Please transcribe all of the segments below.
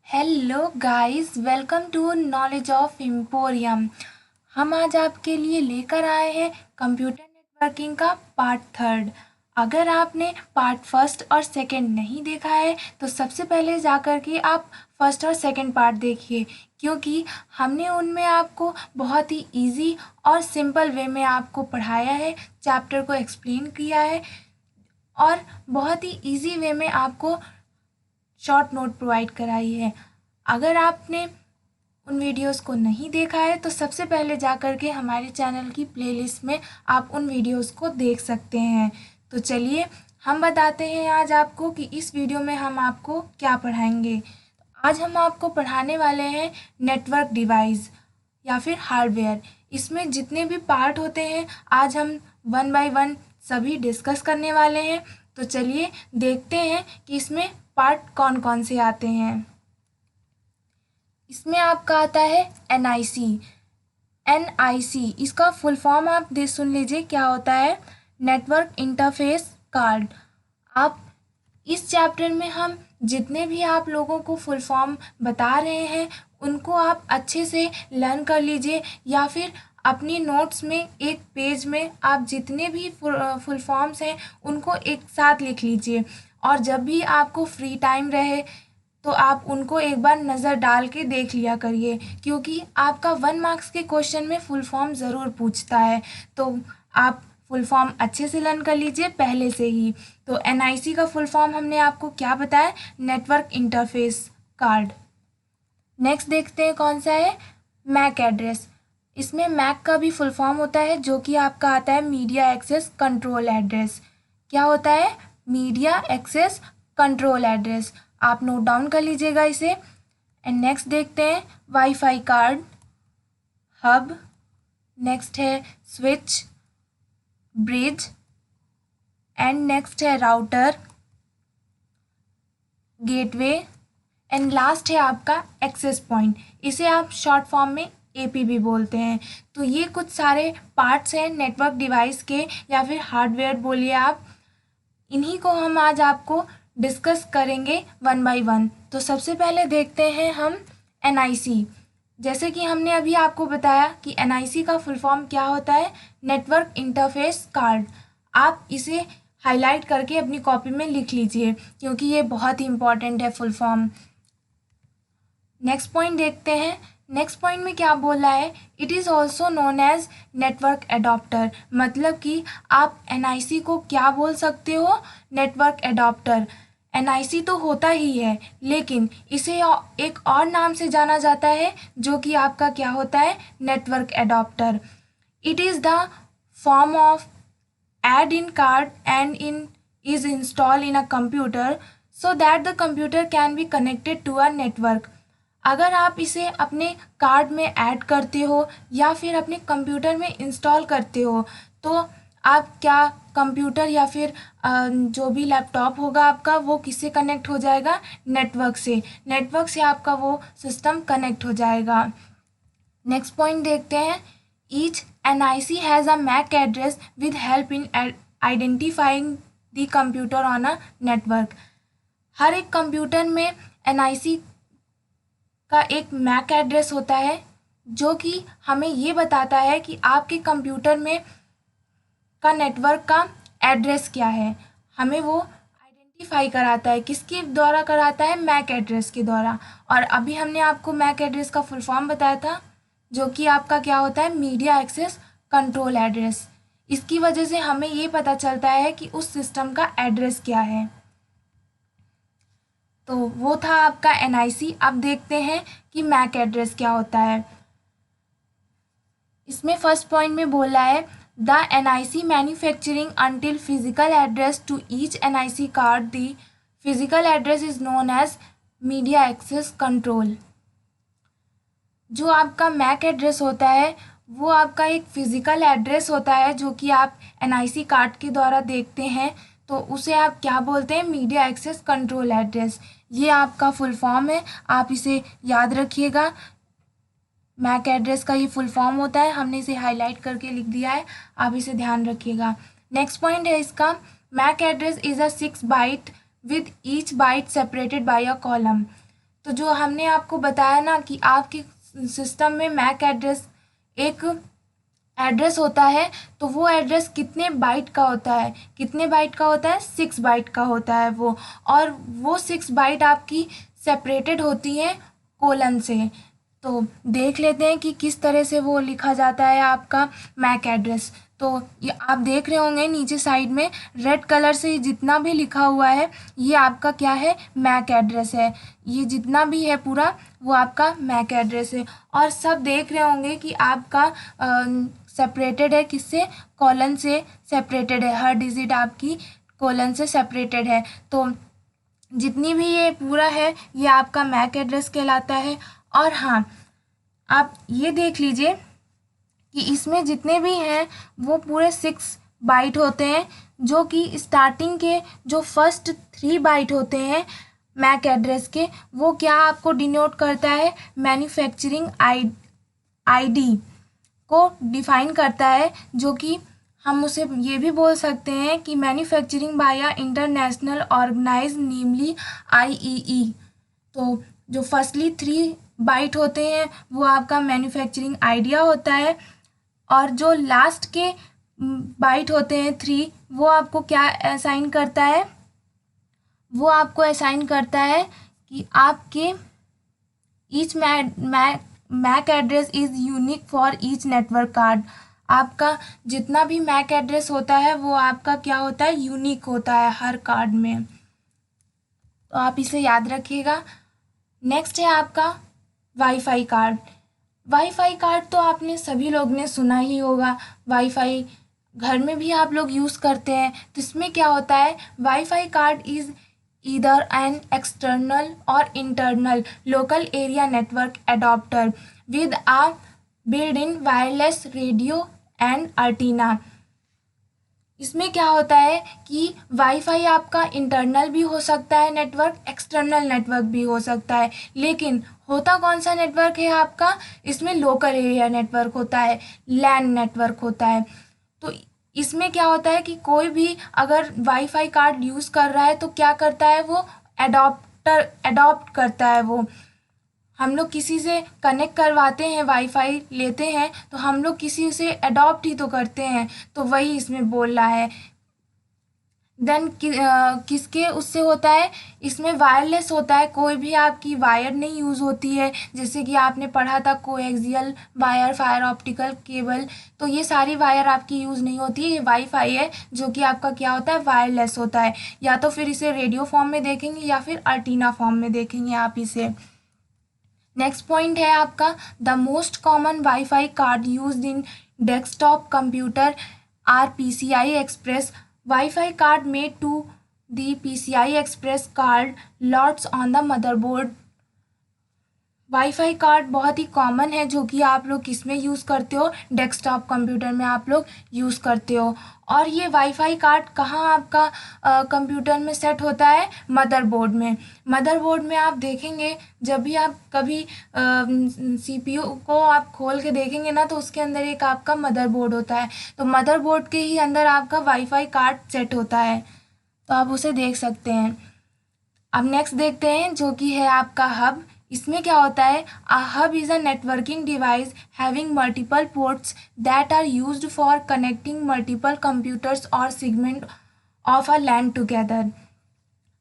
Hello guys, welcome to knowledge of emporium. हम आज आपके लिए लेकर आए हैं कंप्यूटर नेटवर्किंग का पार्ट थर्ड। अगर आपने पार्ट फर्स्ट और सेकंड नहीं देखा है तो सबसे पहले जाकर के आप फर्स्ट और सेकंड पार्ट देखिए, क्योंकि हमने उनमें आपको बहुत ही इजी और सिंपल वे में आपको पढ़ाया है, चैप्टर को एक्सप्लेन किया है और बहुत ही इजी वे में आपको शॉर्ट नोट प्रोवाइड कराई है। अगर आपने उन वीडियोस को नहीं देखा है तो सबसे पहले जाकर के हमारे चैनल की प्लेलिस्ट में आप उन वीडियोस को देख सकते हैं। तो चलिए हम बताते हैं आज आपको कि इस वीडियो में हम आपको क्या पढ़ाएंगे। आज हम आपको पढ़ाने वाले हैं नेटवर्क डिवाइस या फिर हार्डवेयर। इसमें जितने भी पार्ट होते हैं आज हम वन बाय वन सभी डिस्कस करने वाले हैं। तो चलिए देखते हैं कि इसमें पार्ट कौन कौन से आते हैं। इसमें आपका आता है NIC। NIC इसका फुल फॉर्म आप सुन लीजिए क्या होता है, नेटवर्क इंटरफेस कार्ड। आप इस चैप्टर में हम जितने भी आप लोगों को फुल फॉर्म बता रहे हैं उनको आप अच्छे से लर्न कर लीजिए, या फिर अपनी नोट्स में एक पेज में आप जितने भी फुल फॉर्म्स हैं उनको एक साथ लिख लीजिए, और जब भी आपको फ्री टाइम रहे तो आप उनको एक बार नज़र डाल के देख लिया करिए, क्योंकि आपका 1 मार्क्स के क्वेश्चन में फुल फॉर्म ज़रूर पूछता है। तो आप फुल फॉर्म अच्छे से लर्न कर लीजिए पहले से ही। तो NIC का फुल फॉर्म हमने आपको क्या बताया, नेटवर्क इंटरफेस कार्ड। नेक्स्ट देखते हैं कौन सा है, मैक एड्रेस। इसमें मैक का भी फुल फॉर्म होता है जो कि आपका आता है मीडिया एक्सेस कंट्रोल एड्रेस। क्या होता है, मीडिया एक्सेस कंट्रोल एड्रेस। आप नोट डाउन कर लीजिएगा इसे। एंड नेक्स्ट देखते हैं वाईफाई कार्ड, हब। नेक्स्ट है स्विच, ब्रिज। एंड नेक्स्ट है राउटर, गेटवे। एंड लास्ट है आपका एक्सेस पॉइंट। इसे आप शॉर्ट फॉर्म में AP भी बोलते हैं। तो ये कुछ सारे पार्ट्स हैं नेटवर्क डिवाइस के, या फिर हार्डवेयर बोलिए आप। इन्हीं को हम आज आपको डिस्कस करेंगे वन बाय वन। तो सबसे पहले देखते हैं हम NIC। जैसे कि हमने अभी आपको बताया कि NIC का फुल फॉर्म क्या होता है, नेटवर्क इंटरफेस कार्ड। आप इसे हाईलाइट करके अपनी कॉपी में लिख लीजिए, क्योंकि ये बहुत ही इम्पॉर्टेंट है फुल फॉर्म। नेक्स्ट पॉइंट देखते हैं। नेक्स्ट पॉइंट में क्या बोल रहा है, it is also known as network adapter. मतलब कि आप NIC को क्या बोल सकते हो, नेटवर्क एडॉप्टर। NIC तो होता ही है, लेकिन इसे एक और नाम से जाना जाता है जो कि आपका क्या होता है, network adapter. It is the form of add in card and in is installed in a computer so that the computer can be connected to a network। अगर आप इसे अपने कार्ड में ऐड करते हो या फिर अपने कंप्यूटर में इंस्टॉल करते हो तो आप क्या कंप्यूटर या फिर जो भी लैपटॉप होगा आपका वो किससे कनेक्ट हो जाएगा, नेटवर्क से। नेटवर्क से आपका वो सिस्टम कनेक्ट हो जाएगा। नेक्स्ट पॉइंट देखते हैं, each NIC has a MAC address with help in identifying the computer on a network. हर एक कंप्यूटर में NIC का एक मैक एड्रेस होता है जो कि हमें ये बताता है कि आपके कंप्यूटर में का नेटवर्क का एड्रेस क्या है। हमें वो आइडेंटिफाई कराता है, किसके द्वारा कराता है, मैक एड्रेस के द्वारा। और अभी हमने आपको मैक एड्रेस का फुल फॉर्म बताया था जो कि आपका क्या होता है, मीडिया एक्सेस कंट्रोल एड्रेस। इसकी वजह से हमें ये पता चलता है कि उस सिस्टम का एड्रेस क्या है। तो वो था आपका NIC। अब देखते हैं कि मैक एड्रेस क्या होता है। इसमें फर्स्ट पॉइंट में बोला है, the NIC manufacturing until physical address to each NIC card the physical address is known as media access control. जो आपका मैक एड्रेस होता है वो आपका एक फिजिकल एड्रेस होता है जो कि आप NIC कार्ड के द्वारा देखते हैं, तो उसे आप क्या बोलते हैं, मीडिया एक्सेस कंट्रोल एड्रेस। ये आपका फुल फॉर्म है, आप इसे याद रखिएगा। मैक एड्रेस का ये फुल फॉर्म होता है, हमने इसे हाईलाइट करके लिख दिया है, आप इसे ध्यान रखिएगा। नेक्स्ट पॉइंट है इसका, MAC address is a 6 byte with each byte separated by a colon. तो जो हमने आपको बताया ना कि आपके सिस्टम में मैक एड्रेस एक एड्रेस होता है, तो वो एड्रेस कितने बाइट का होता है, कितने बाइट का होता है, 6 बाइट का होता है वो। और वो 6 बाइट आपकी सेपरेटेड होती हैं कोलन से। तो देख लेते हैं कि किस तरह से वो लिखा जाता है आपका मैक एड्रेस। तो ये आप देख रहे होंगे नीचे साइड में रेड कलर से जितना भी लिखा हुआ है ये आपका क्या है, मैक एड्रेस है। ये जितना भी है पूरा वो आपका मैक एड्रेस है। और सब देख रहे होंगे कि आपका सेपरेटेड है किससे, कॉलन से सेपरेटेड है, हर डिजिट आपकी कॉलन से सेपरेटेड है। तो जितनी भी ये पूरा है ये आपका मैक एड्रेस कहलाता है। और हाँ, आप ये देख लीजिए कि इसमें जितने भी हैं वो पूरे 6 बाइट होते हैं, जो कि स्टार्टिंग के जो फर्स्ट 3 बाइट होते हैं मैक एड्रेस के, वो क्या आपको डिनोट करता है, मैन्युफैक्चरिंग आईडी को डिफाइन करता है, जो कि हम उसे ये भी बोल सकते हैं कि manufacturing by a international organise namely IEEE. तो जो फर्स्टली 3 बाइट होते हैं वो आपका मैन्युफैक्चरिंग आइडिया होता है, और जो लास्ट के बाइट होते हैं 3 वो आपको क्या असाइन करता है, वो आपको असाइन करता है कि आपके each MAC address is unique for each network card. आपका जितना भी मैक एड्रेस होता है वो आपका क्या होता है, यूनिक होता है हर कार्ड में। तो आप इसे याद रखिएगा। नेक्स्ट है आपका वाईफाई कार्ड। वाईफाई कार्ड तो आपने सभी लोग ने सुना ही होगा, वाईफाई घर में भी आप लोग यूज़ करते हैं। तो इसमें क्या होता है, wifi card is either an external or internal local area network adapter with a built-in wireless radio and antenna। इसमें क्या होता है कि वाईफाई आपका इंटरनल भी हो सकता है नेटवर्क, एक्सटर्नल नेटवर्क भी हो सकता है, लेकिन होता कौन सा नेटवर्क है आपका, इसमें लोकल एरिया नेटवर्क होता है, लैन नेटवर्क होता है। तो इसमें क्या होता है कि कोई भी अगर वाईफाई कार्ड यूज़ कर रहा है तो क्या करता है, वो अडॉप्ट करता है। वो हम लोग किसी से कनेक्ट करवाते हैं, वाईफाई लेते हैं तो हम लोग किसी से अडॉप्ट ही तो करते हैं, तो वही इसमें बोल रहा है। देन किसके उससे होता है, इसमें वायरलेस होता है, कोई भी आपकी वायर नहीं यूज़ होती है, जैसे कि आपने पढ़ा था coaxial wire, fire optical cable, तो ये सारी वायर आपकी यूज़ नहीं होती है। ये वाईफाई है जो कि आपका क्या होता है, वायरलेस होता है। या तो फिर इसे रेडियो फॉर्म में देखेंगे या फिर एंटीना फॉर्म में देखेंगे आप इसे। नेक्स्ट पॉइंट है आपका the most common WiFi card used in desktop computer are PCI Express Wi-Fi card made to the PCI Express card slots on the motherboard। Wifi card बहुत ही कॉमन है जो कि आप लोग किस में यूज़ करते हो, डेस्कटॉप कंप्यूटर में आप लोग यूज़ करते हो। और ये वाईफाई कार्ड कहाँ आपका कंप्यूटर में सेट होता है, मदरबोर्ड में। मदरबोर्ड में आप देखेंगे जब भी आप कभी CPU को आप खोल के देखेंगे ना, तो उसके अंदर एक आपका मदरबोर्ड होता है, तो मदरबोर्ड के ही अंदर आपका वाईफाई कार्ड सेट होता है, तो आप उसे देख सकते हैं। अब नेक्स्ट देखते हैं जो कि है आपका हब। इसमें क्या होता है, a hub is a networking device having multiple ports that are used for connecting multiple computers और segment of a LAN together.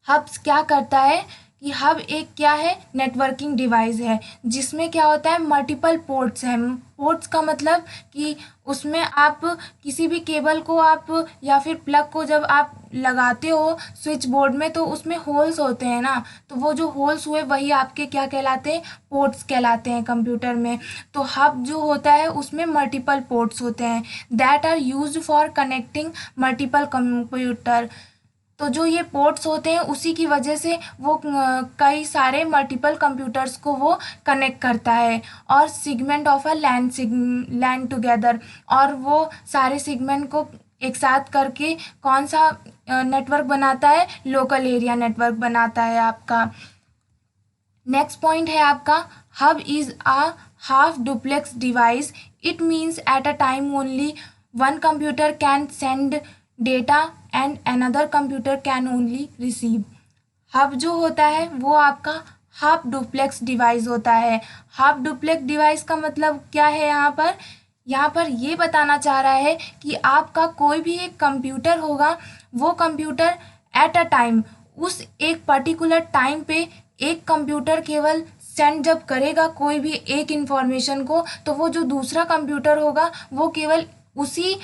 Hubs क्या करता है कि हब एक क्या है, नेटवर्किंग डिवाइस है जिसमें क्या होता है, मल्टीपल पोर्ट्स हैं। पोर्ट्स का मतलब कि उसमें आप किसी भी केबल को आप या फिर प्लग को जब आप लगाते हो स्विच बोर्ड में, तो उसमें होल्स होते हैं ना, तो वो जो होल्स हुए वही आपके क्या कहलाते हैं, पोर्ट्स कहलाते हैं कंप्यूटर में। तो हब जो होता है उसमें मल्टीपल पोर्ट्स होते हैं that are used for connecting multiple computer. तो जो ये पोर्ट्स होते हैं उसी की वजह से वो कई सारे मल्टीपल कंप्यूटर्स को वो कनेक्ट करता है। और segment of a LAN together, और वो सारे सेगमेंट को एक साथ करके कौन सा नेटवर्क बनाता है, लोकल एरिया नेटवर्क बनाता है आपका। नेक्स्ट पॉइंट है आपका hub is a half duplex device. It means eight a time only one computer can send data and another computer can only receive. Hub जो होता है वो आपका हाफ डुप्लेक्स डिवाइस होता है। हाफ डुप्लेक्स डिवाइस का मतलब क्या है यहाँ पर ये बताना चाह रहा है कि आपका कोई भी एक कंप्यूटर होगा, वो कंप्यूटर एट अ टाइम, उस एक पर्टिकुलर टाइम पे एक कंप्यूटर केवल सेंड जब करेगा कोई भी एक इंफॉर्मेशन को, तो वो जो दूसरा कंप्यूटर होगा वो केवल उसी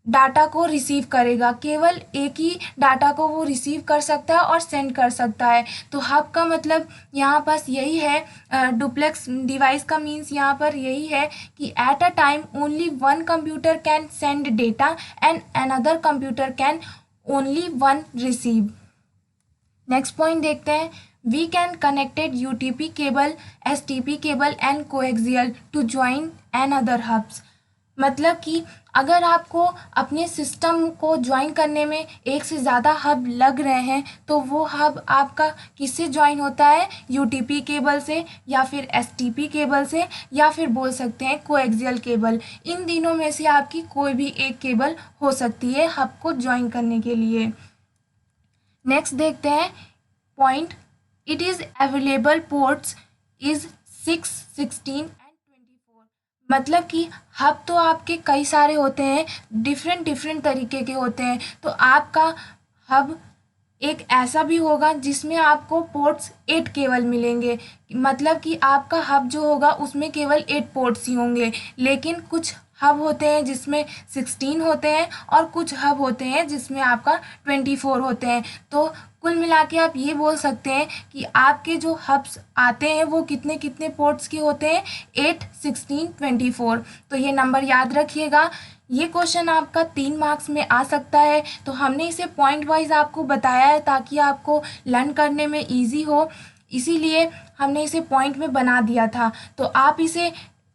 डाटा को रिसीव करेगा, केवल एक ही डाटा को वो रिसीव कर सकता है और सेंड कर सकता है। तो हब का मतलब यहाँ पास यही है, डुप्लेक्स डिवाइस का मीन्स यहाँ पर यही है कि at a time only one computer can send data and another computer can only one receive. Next point देखते हैं, we can connected UTP cable, STP cable and coaxial to join an other hubs. मतलब कि अगर आपको अपने system को join करने में एक से ज़्यादा हब लग रहे हैं, तो वो हब आपका किससे ज्वाइन होता है, यूटीपी केबल से या फिर एसटीपी केबल से या फिर बोल सकते हैं कोएक्सियल केबल। इन तीनों में से आपकी कोई भी एक केबल हो सकती है हब को ज्वाइन करने के लिए। नेक्स्ट देखते हैं point, it is available ports is 6, 16 and 24। मतलब कि हब तो आपके कई सारे होते हैं, डिफरेंट तरीके के होते हैं। तो आपका हब एक ऐसा भी होगा जिसमें आपको पोर्ट्स 8 केवल मिलेंगे, मतलब कि आपका हब जो होगा उसमें केवल 8 पोर्ट्स ही होंगे। लेकिन कुछ हब होते हैं जिसमें 16 होते हैं और कुछ हब होते हैं जिसमें आपका 24 होते हैं। तो कुल मिला के आप ये बोल सकते हैं कि आपके जो हब्स आते हैं वो कितने कितने पोर्ट्स के होते हैं, 8, 16, 24। तो ये नंबर याद रखिएगा। ये क्वेश्चन आपका 3 मार्क्स में आ सकता है, तो हमने इसे पॉइंट वाइज आपको बताया है ताकि आपको लर्न करने में इजी हो, इसीलिए हमने इसे पॉइंट में बना दिया था। तो आप इसे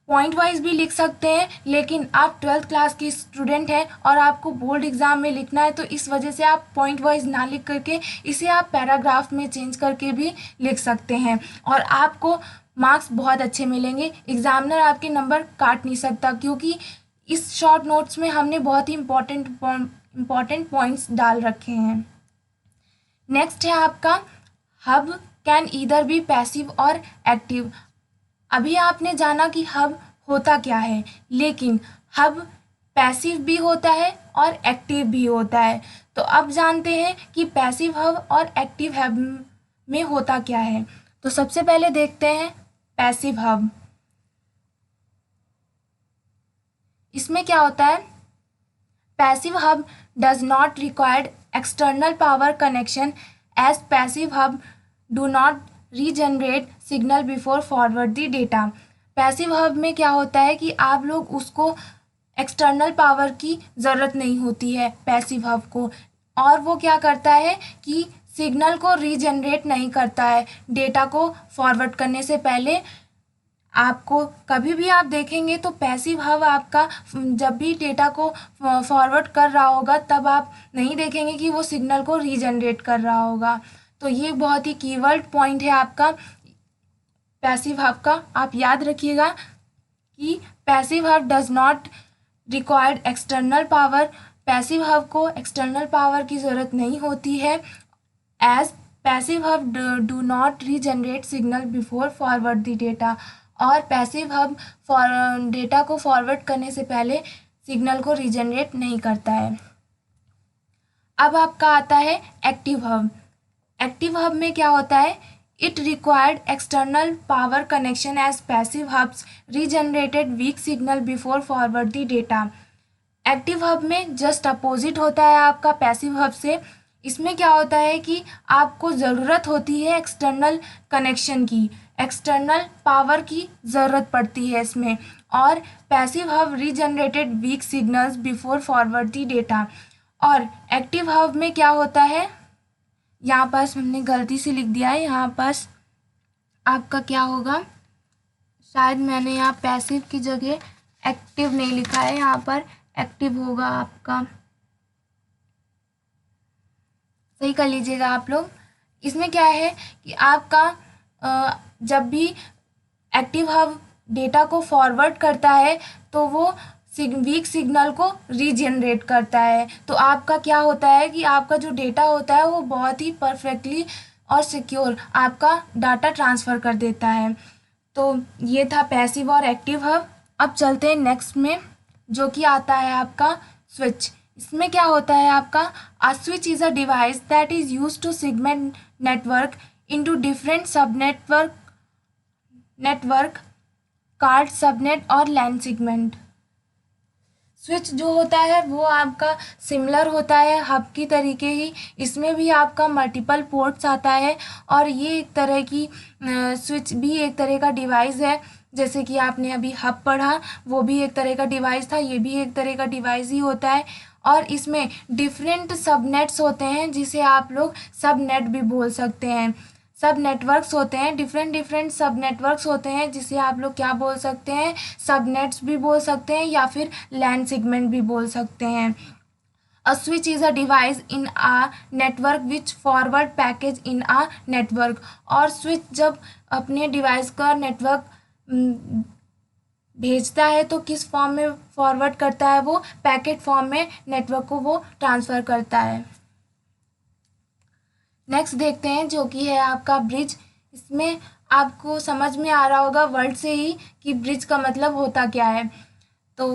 पॉइंट वाइज भी लिख सकते हैं, लेकिन आप 12th क्लास के स्टूडेंट हैं और आपको बोर्ड एग्ज़ाम में लिखना है, तो इस वजह से आप पॉइंट वाइज ना लिख करके इसे आप पैराग्राफ में चेंज करके भी लिख सकते हैं और आपको मार्क्स बहुत अच्छे मिलेंगे। एग्जामिनर आपके नंबर काट नहीं सकता, क्योंकि इस शॉर्ट नोट्स में हमने बहुत ही इम्पॉर्टेंट पॉइंट्स डाल रखे हैं। नेक्स्ट है आपका, hub can either be passive और एक्टिव। अभी आपने जाना कि हब होता क्या है, लेकिन हब पैसिव भी होता है और एक्टिव भी होता है। तो अब जानते हैं कि पैसिव हब और एक्टिव हब में होता क्या है। तो सबसे पहले देखते हैं पैसिव हब। इसमें क्या होता है, passive hub does not required external power connection as passive hub do not regenerate signal before forward the data. Passive hub में क्या होता है कि आप लोग उसको एक्सटर्नल पावर की ज़रूरत नहीं होती है पैसिव हब को, और वो क्या करता है कि सिग्नल को रीजनरेट नहीं करता है डेटा को फॉरवर्ड करने से पहले। आपको कभी भी आप देखेंगे तो पैसिव हब आपका जब भी डेटा को फॉरवर्ड कर रहा होगा तब आप नहीं देखेंगे कि वो सिग्नल को रीजनरेट कर रहा होगा। तो ये बहुत ही कीवर्ड पॉइंट है आपका पैसिव हब का, आप याद रखिएगा कि passive hub does not required external power. Passive hub को एक्सटर्नल पावर की ज़रूरत नहीं होती है, as passive hub do not regenerate signal before forward the data. और पैसिव हब डेटा को फॉरवर्ड करने से पहले सिग्नल को रीजनरेट नहीं करता है। अब आपका आता है एक्टिव हब। एक्टिव हब में क्या होता है, it required external power connection as passive hubs regenerated weak signal before forward the data. Active hub में जस्ट अपोजिट होता है आपका पैसिव हब से। इसमें क्या होता है कि आपको ज़रूरत होती है एक्सटर्नल कनेक्शन की, एक्सटर्नल पावर की ज़रूरत पड़ती है इसमें, और passive hub regenerated weak signals before forward the data. और एक्टिव हब में क्या होता है, यहाँ पास हमने गलती से लिख दिया है, यहाँ पास आपका क्या होगा, शायद मैंने यहाँ पैसिव की जगह एक्टिव नहीं लिखा है, यहाँ पर एक्टिव होगा आपका, सही कर लीजिएगा आप लोग। इसमें क्या है कि आपका जब भी एक्टिव हब डेटा को फॉरवर्ड करता है तो वो वीक सिग्नल को रीजनरेट करता है। तो आपका क्या होता है कि आपका जो डेटा होता है वो बहुत ही परफेक्टली और सिक्योर आपका डाटा ट्रांसफ़र कर देता है। तो ये था पैसिव और एक्टिव हब। अब चलते हैं नेक्स्ट में, जो कि आता है आपका स्विच। इसमें क्या होता है आपका, a switch is a device that is use to segment network into different sub network card subnet और लैन सेगमेंट। स्विच जो होता है वो आपका सिमिलर होता है हब की तरीके ही, इसमें भी आपका मल्टीपल पोर्ट्स आता है और ये एक तरह की स्विच भी एक तरह का डिवाइस है। जैसे कि आपने अभी हब पढ़ा, वो भी एक तरह का डिवाइस था, ये भी एक तरह का डिवाइस ही होता है। और इसमें डिफरेंट सबनेट्स होते हैं जिसे आप लोग सबनेट भी बोल सकते हैं। सब नेटवर्क्स होते हैं, डिफरेंट सब नेटवर्क्स होते हैं जिसे आप लोग क्या बोल सकते हैं, सबनेट्स भी बोल सकते हैं या फिर लैन सेगमेंट भी बोल सकते हैं। A switch is a device in a network which forward package in a network. और स्विच जब अपने डिवाइस का नेटवर्क भेजता है तो किस फॉर्म में फॉरवर्ड करता है, वो पैकेट फॉर्म में नेटवर्क को वो ट्रांसफ़र करता है। नेक्स्ट देखते हैं जो कि है आपका ब्रिज। इसमें आपको समझ में आ रहा होगा वर्ड से ही कि ब्रिज का मतलब होता क्या है। तो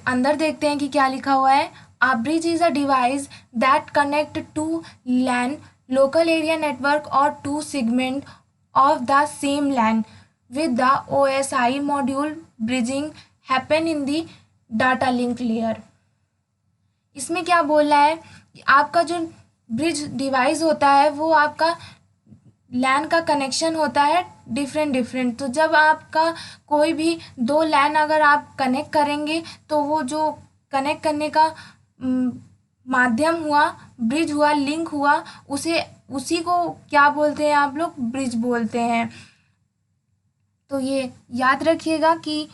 अंदर देखते हैं कि क्या लिखा हुआ है। A bridge is a device that connect two LAN local area network और two segment of the same LAN with the OSI module bridging happen in the data link layer। इसमें क्या बोल रहा है कि आपका जो ब्रिज डिवाइस होता है वो आपका लैन का कनेक्शन होता है डिफरेंट। तो जब आपका कोई भी दो लैन अगर आप कनेक्ट करेंगे तो वो जो कनेक्ट करने का माध्यम हुआ, ब्रिज हुआ, लिंक हुआ, उसी को क्या बोलते हैं आप लोग, ब्रिज बोलते हैं। तो ये याद रखिएगा कि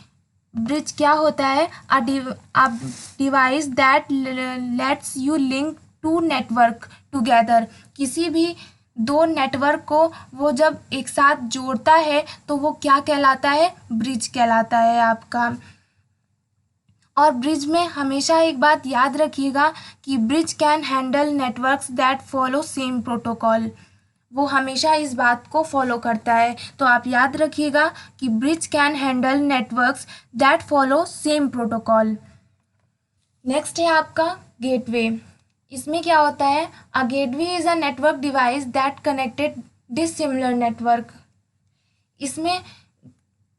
ब्रिज क्या होता है, a device that lets you link two network together. किसी भी दो नेटवर्क को वो जब एक साथ जोड़ता है तो वो क्या कहलाता है, ब्रिज कहलाता है आपका। और ब्रिज में हमेशा एक बात याद रखिएगा कि bridge can handle networks that follow same protocol. वो हमेशा इस बात को फॉलो करता है। तो आप याद रखिएगा कि bridge can handle networks that follow same protocol. Next है आपका गेटवे। इसमें क्या होता है, a gateway is a network device that connected dissimilar network. इसमें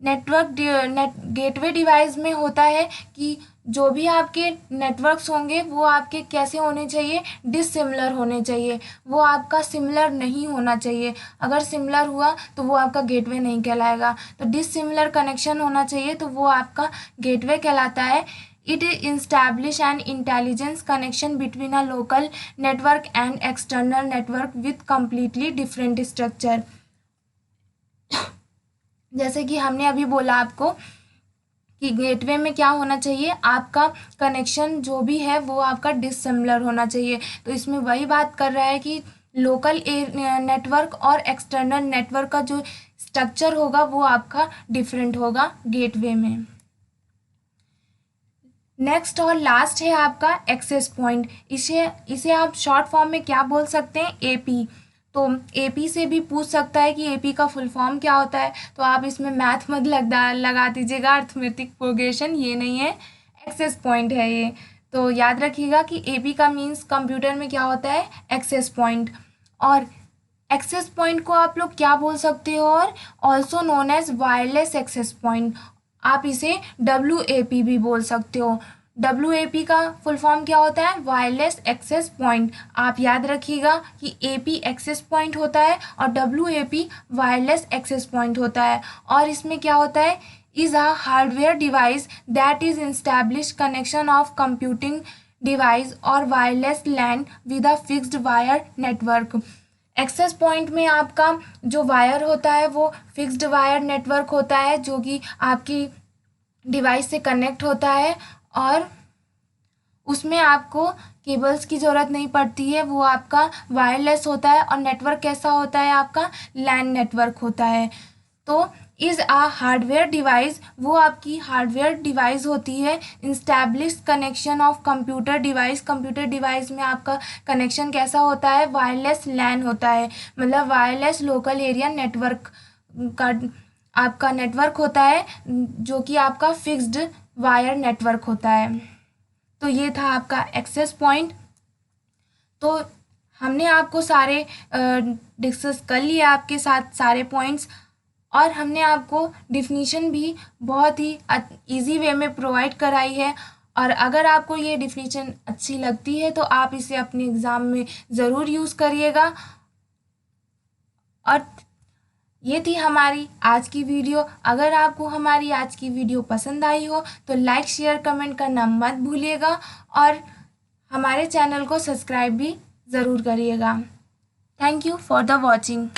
गेटवे डिवाइस में होता है कि जो भी आपके नेटवर्क्स होंगे वो आपके कैसे होने चाहिए, डिसिमिलर होने चाहिए। वो आपका सिमिलर नहीं होना चाहिए। अगर सिमिलर हुआ तो वो आपका गेटवे नहीं कहलाएगा। तो डिसिमिलर कनेक्शन होना चाहिए तो वो आपका गेटवे कहलाता है। It establish N intelligence connection between a local network and external network with completely different structure. जैसे कि हमने अभी बोला आपको कि गेटवे में क्या होना चाहिए, आपका कनेक्शन जो भी है वो आपका डिसिमिलर होना चाहिए। तो इसमें वही बात कर रहा है कि लोकल नेटवर्क और एक्सटर्नल नेटवर्क का जो स्ट्रक्चर होगा वो आपका डिफरेंट होगा गेटवे में। नेक्स्ट और लास्ट है आपका एक्सेस पॉइंट। इसे आप शॉर्ट फॉर्म में क्या बोल सकते हैं, एपी। तो एपी से भी पूछ सकता है कि एपी का फुल फॉर्म क्या होता है। तो आप इसमें मैथ मत लगा दीजिएगा, अर्थमेटिक प्रोग्रेशन ये नहीं है, एक्सेस पॉइंट है ये। तो याद रखिएगा कि एपी का मीन्स कंप्यूटर में क्या होता है, एक्सेस पॉइंट। और एक्सेस पॉइंट को आप लोग क्या बोल सकते हो, और also known as wireless access point. आप इसे WAP भी बोल सकते हो। WAP का फुल फॉर्म क्या होता है, वायरलेस एक्सेस पॉइंट। आप याद रखिएगा कि AP एक्सेस पॉइंट होता है और WAP वायरलेस एक्सेस पॉइंट होता है। और इसमें क्या होता है, is a hardware device that is establish connection of computing device और wireless LAN with a fixed wire network. Access point में आपका जो वायर होता है वो फिक्स्ड वायर नेटवर्क होता है जो कि आपकी डिवाइस से कनेक्ट होता है और उसमें आपको केबल्स की ज़रूरत नहीं पड़ती है, वो आपका वायरलेस होता है। और नेटवर्क कैसा होता है, आपका लैन नेटवर्क होता है। तो इज़ आ हार्डवेयर डिवाइस, वो आपकी हार्डवेयर डिवाइस होती है। Establish connection of computer device, computer device में आपका कनेक्शन कैसा होता है, वायरलेस लैन होता है, मतलब वायरलेस लोकल एरिया नेटवर्क का आपका नेटवर्क होता है, जो कि आपका फिक्स्ड वायर नेटवर्क होता है। तो ये था आपका एक्सेस पॉइंट। तो हमने आपको सारे डिस्कस कर लिए आपके साथ सारे पॉइंट्स, और हमने आपको डिफिनीशन भी बहुत ही इजी वे में प्रोवाइड कराई है। और अगर आपको ये डिफिनीशन अच्छी लगती है तो आप इसे अपने एग्ज़ाम में ज़रूर यूज़ करिएगा। और ये थी हमारी आज की वीडियो। अगर आपको हमारी आज की वीडियो पसंद आई हो तो लाइक शेयर कमेंट करना मत भूलिएगा, और हमारे चैनल को सब्सक्राइब भी ज़रूर करिएगा। Thank you for the watching.